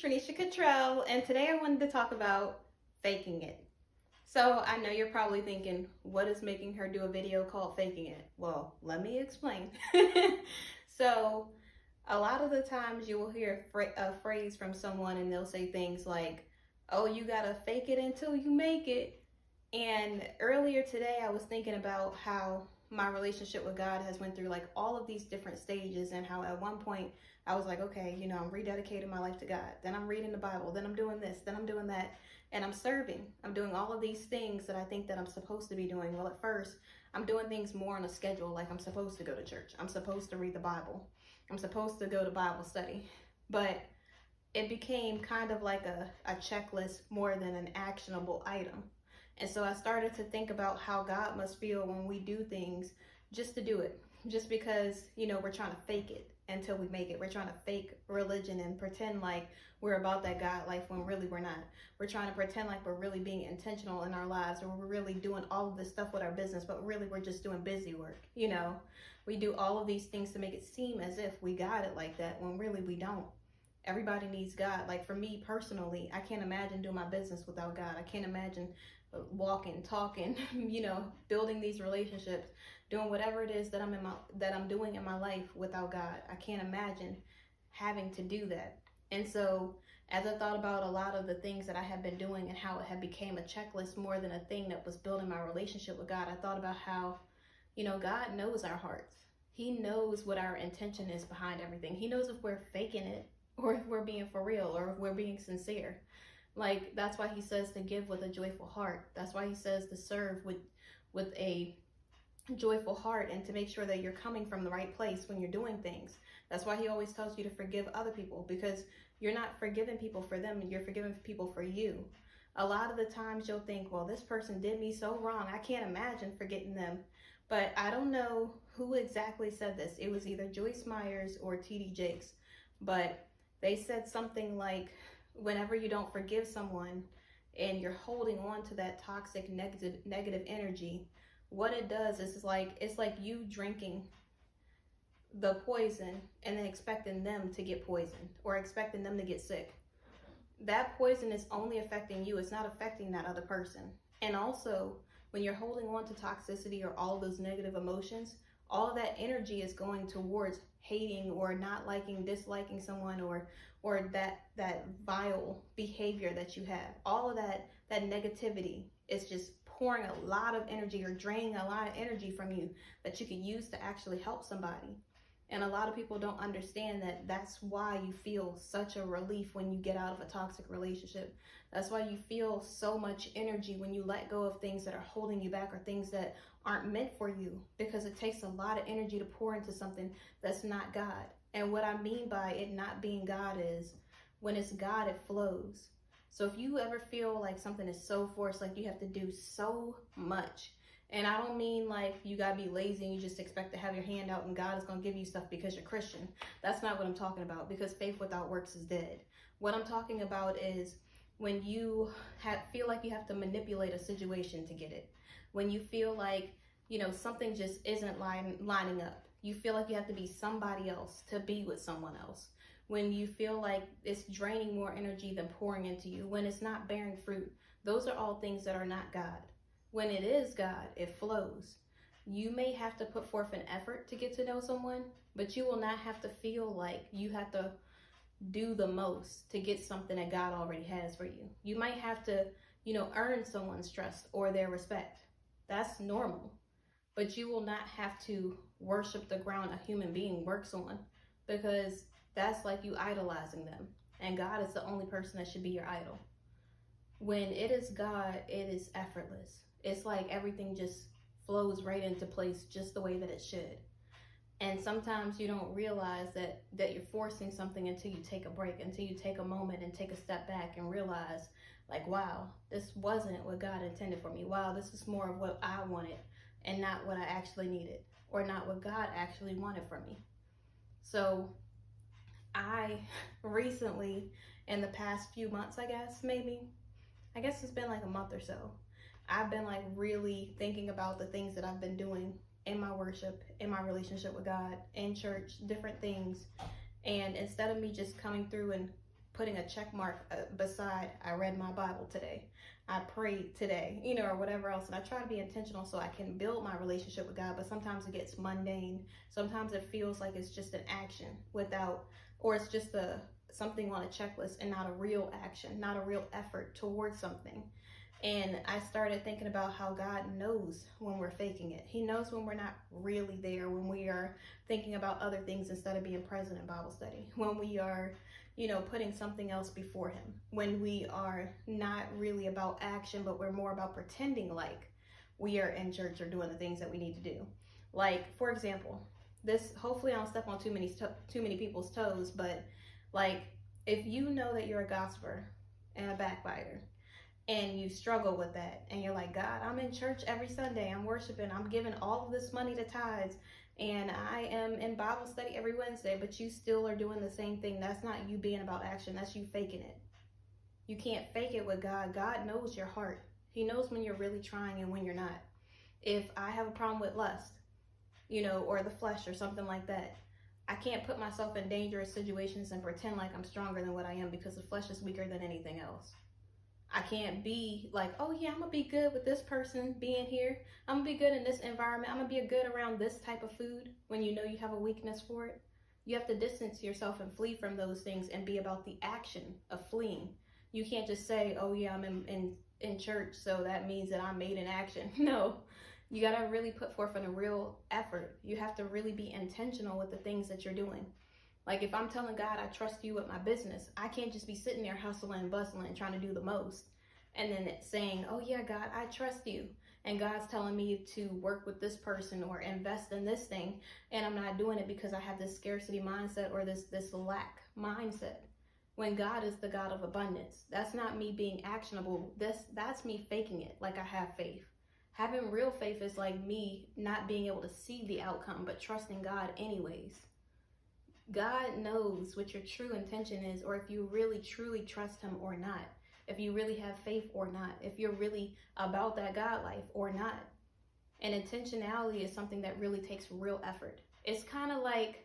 Trinesha Cottrell, and today I wanted to talk about faking it. So I know you're probably thinking, what is making her do a video called Faking It? Well, let me explain. So a lot of the times you will hear a phrase from someone and they'll say things like, oh, you gotta fake it until you make it. And earlier today I was thinking about how my relationship with God has went through like all of these different stages, and how at one point I was like, okay, I'm rededicating my life to God. Then I'm reading the Bible. Then I'm doing this. Then I'm doing that. And I'm serving. I'm doing all of these things that I think that I'm supposed to be doing. Well, at first, I'm doing things more on a schedule, like I'm supposed to go to church. I'm supposed to read the Bible. I'm supposed to go to Bible study. But it became kind of like a checklist more than an actionable item. And so I started to think about how God must feel when we do things just to do it, just because, we're trying to fake it until we make it. We're trying to fake religion and pretend like we're about that God life when really we're not. We're trying to pretend like we're really being intentional in our lives, or we're really doing all of this stuff with our business, but really we're just doing busy work. We do all of these things to make it seem as if we got it like that when really we don't. Everybody needs God. Like for me personally, I can't imagine doing my business without God. I can't imagine walking, talking, building these relationships, doing whatever it is that I'm doing in my life without God. I can't imagine having to do that. And so as I thought about a lot of the things that I had been doing and how it had became a checklist more than a thing that was building my relationship with God, I thought about how, God knows our hearts. He knows what our intention is behind everything. He knows if we're faking it, or if we're being for real, or if we're being sincere. Like, that's why he says to give with a joyful heart. That's why he says to serve with a joyful heart, and to make sure that you're coming from the right place when you're doing things. That's why he always tells you to forgive other people, because you're not forgiving people for them, you're forgiving people for you. A lot of the times you'll think, well, this person did me so wrong, I can't imagine forgetting them. But I don't know who exactly said this. It was either Joyce Myers or T.D. Jakes. But they said something like, whenever you don't forgive someone and you're holding on to that toxic negative energy, what it does is it's like you drinking the poison and then expecting them to get poisoned, or expecting them to get sick. That poison is only affecting you. It's not affecting that other person. And also, when you're holding on to toxicity or all of those negative emotions, all of that energy is going towards hating or not liking, disliking someone, or that vile behavior that you have. All of that negativity is just pouring a lot of energy, or draining a lot of energy from you that you can use to actually help somebody. And a lot of people don't understand that that's why you feel such a relief when you get out of a toxic relationship. That's why you feel so much energy when you let go of things that are holding you back, or things that aren't meant for you, because it takes a lot of energy to pour into something that's not God. And what I mean by it not being God is, when it's God, it flows. So if you ever feel like something is so forced, like you have to do so much, and I don't mean like you gotta be lazy and you just expect to have your hand out and God is gonna give you stuff because you're Christian. That's not what I'm talking about, because faith without works is dead. What I'm talking about is when you feel like you have to manipulate a situation to get it. When you feel like, something just isn't lining up. You feel like you have to be somebody else to be with someone else. When you feel like it's draining more energy than pouring into you. When it's not bearing fruit. Those are all things that are not God. When it is God, it flows. You may have to put forth an effort to get to know someone, but you will not have to feel like you have to do the most to get something that God already has for you. You might have to, earn someone's trust or their respect. That's normal. But you will not have to worship the ground a human being works on, because that's like you idolizing them. And God is the only person that should be your idol. When it is God, it is effortless. It's like everything just flows right into place just the way that it should. And sometimes you don't realize that you're forcing something until you take a break, until you take a moment and take a step back and realize, like, wow, this wasn't what God intended for me. Wow, this is more of what I wanted and not what I actually needed, or not what God actually wanted for me. So I recently, in the past few months, I guess it's been like a month or so, I've been like really thinking about the things that I've been doing in my worship, in my relationship with God, in church, different things. And instead of me just coming through and putting a check mark beside I read my Bible today, I prayed today, or whatever else. And I try to be intentional so I can build my relationship with God. But sometimes it gets mundane. Sometimes it feels like it's just an action or it's just something on a checklist and not a real action, not a real effort towards something. And I started thinking about how God knows when we're faking it. He knows when we're not really there, when we are thinking about other things instead of being present in Bible study, when we are, putting something else before him, when we are not really about action, but we're more about pretending like we are in church or doing the things that we need to do. Like, for example, hopefully I don't step on too many people's toes, but like, if you know that you're a gossiper and a backbiter, and you struggle with that, and you're like, God, I'm in church every Sunday, I'm worshiping, I'm giving all of this money to tithes, and I am in Bible study every Wednesday, but you still are doing the same thing. That's not you being about action, that's you faking it. You can't fake it with God. God knows your heart. He knows when you're really trying and when you're not. If I have a problem with lust, or the flesh or something like that, I can't put myself in dangerous situations and pretend like I'm stronger than what I am, because the flesh is weaker than anything else. I can't be like, oh yeah, I'm gonna be good with this person being here. I'm gonna be good in this environment. I'm gonna be good around this type of food, when you know you have a weakness for it. You have to distance yourself and flee from those things and be about the action of fleeing. You can't just say, oh yeah, I'm in church, so that means that I'm made in action. No, you gotta really put forth a real effort. You have to really be intentional with the things that you're doing. Like, if I'm telling God I trust you with my business, I can't just be sitting there hustling and bustling and trying to do the most, and then saying, oh yeah, God, I trust you. And God's telling me to work with this person or invest in this thing, and I'm not doing it because I have this scarcity mindset or this lack mindset. When God is the God of abundance, that's not me being actionable. That's me faking it like I have faith. Having real faith is like me not being able to see the outcome, but trusting God anyways. God knows what your true intention is, or if you really truly trust him or not, if you really have faith or not, if you're really about that God life or not. And intentionality is something that really takes real effort. It's kind of like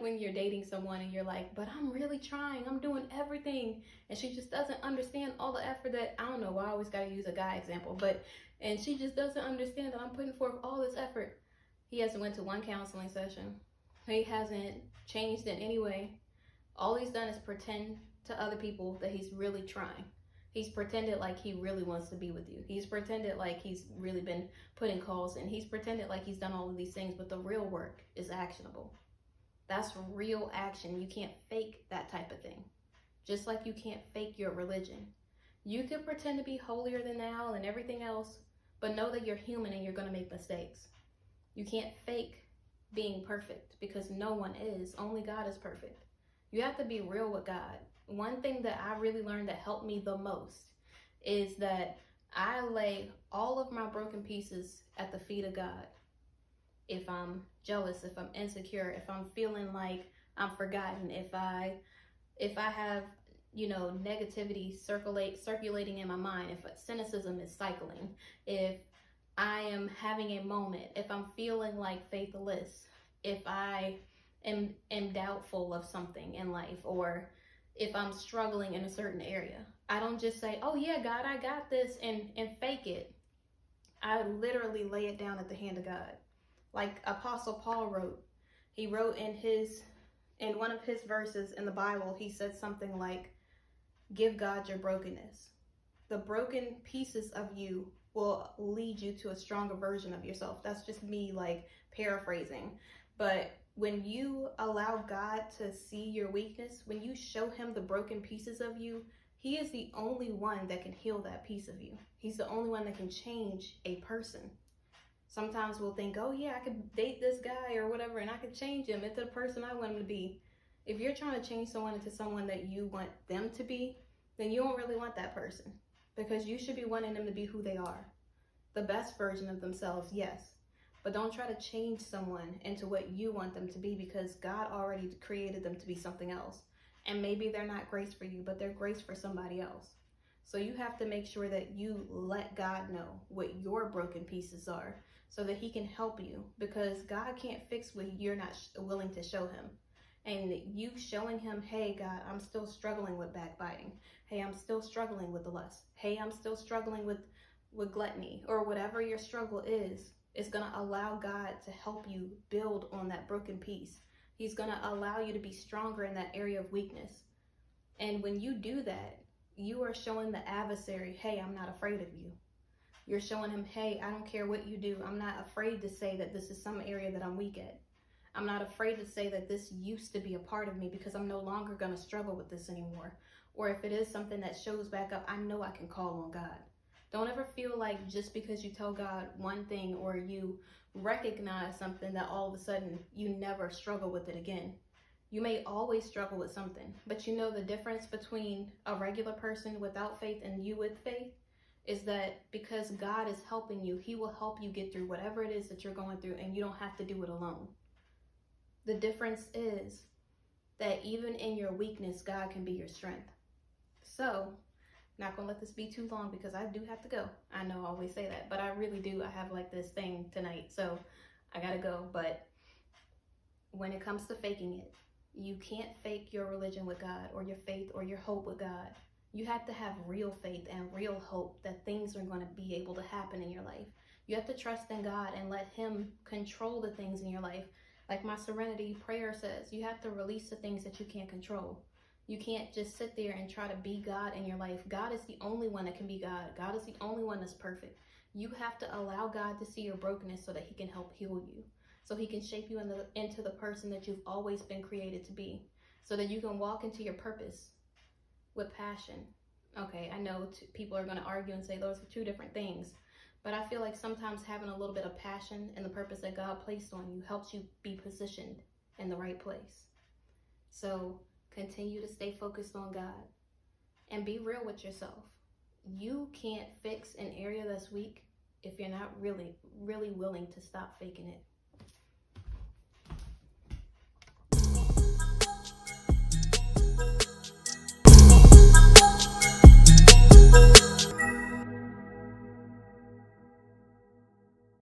when you're dating someone and you're like, but I'm really trying, I'm doing everything, and she just doesn't understand all the effort that, I don't know why I always got to use a guy example, and she just doesn't understand that I'm putting forth all this effort. He hasn't went to one counseling session. He hasn't changed in any way. All he's done is pretend to other people that he's really trying. He's pretended like he really wants to be with you. He's pretended like he's really been putting calls in. He's pretended like he's done all of these things, but the real work is actionable. That's real action. You can't fake that type of thing. Just like you can't fake your religion. You can pretend to be holier than thou and everything else, but know that you're human and you're going to make mistakes. You can't fake being perfect, because no one is. Only God is perfect. You have to be real with God. One thing that I really learned that helped me the most is that I lay all of my broken pieces at the feet of God. If I'm jealous, if I'm insecure, if I'm feeling like I'm forgotten, if I have, negativity circulating in my mind, if cynicism is cycling, if I am having a moment, if I'm feeling like faithless, if I am doubtful of something in life, or if I'm struggling in a certain area, I don't just say, oh yeah, God, I got this, and fake it. I literally lay it down at the hand of God. Like Apostle Paul wrote. He wrote in one of his verses in the Bible, he said something like, give God your brokenness. The broken pieces of you will lead you to a stronger version of yourself. That's just me like paraphrasing. But when you allow God to see your weakness, when you show him the broken pieces of you, he is the only one that can heal that piece of you. He's the only one that can change a person. Sometimes we'll think, oh yeah, I could date this guy or whatever, and I could change him into the person I want him to be. If you're trying to change someone into someone that you want them to be, then you don't really want that person, because you should be wanting them to be who they are. The best version of themselves, yes. But don't try to change someone into what you want them to be, because God already created them to be something else. And maybe they're not grace for you, but they're grace for somebody else. So you have to make sure that you let God know what your broken pieces are, so that he can help you, because God can't fix what you're not willing to show him. And you showing him, hey, God, I'm still struggling with backbiting. Hey, I'm still struggling with the lust. Hey, I'm still struggling with gluttony, or whatever your struggle is going to allow God to help you build on that broken piece. He's going to allow you to be stronger in that area of weakness. And when you do that, you are showing the adversary, hey, I'm not afraid of you. You're showing him, hey, I don't care what you do. I'm not afraid to say that this is some area that I'm weak at. I'm not afraid to say that this used to be a part of me, because I'm no longer going to struggle with this anymore. Or if it is something that shows back up, I know I can call on God. Don't ever feel like just because you tell God one thing or you recognize something that all of a sudden you never struggle with it again. You may always struggle with something, but you know the difference between a regular person without faith and you with faith is that because God is helping you, he will help you get through whatever it is that you're going through, and you don't have to do it alone. The difference is that even in your weakness, God can be your strength. So, not gonna let this be too long because I do have to go. I know I always say that, but I really do. I have like this thing tonight, so I gotta go. But when it comes to faking it, you can't fake your religion with God or your faith or your hope with God. You have to have real faith and real hope that things are going to be able to happen in your life. You have to trust in God and let him control the things in your life. Like my serenity prayer says, you have to release the things that you can't control. You can't just sit there and try to be God in your life. God is the only one that can be God. God is the only one that's perfect. You have to allow God to see your brokenness so that he can help heal you. So he can shape you into the person that you've always been created to be. So that you can walk into your purpose with passion. Okay, I know people are going to argue and say those are two different things. But I feel like sometimes having a little bit of passion and the purpose that God placed on you helps you be positioned in the right place. So continue to stay focused on God and be real with yourself. You can't fix an area that's weak if you're not really willing to stop faking it.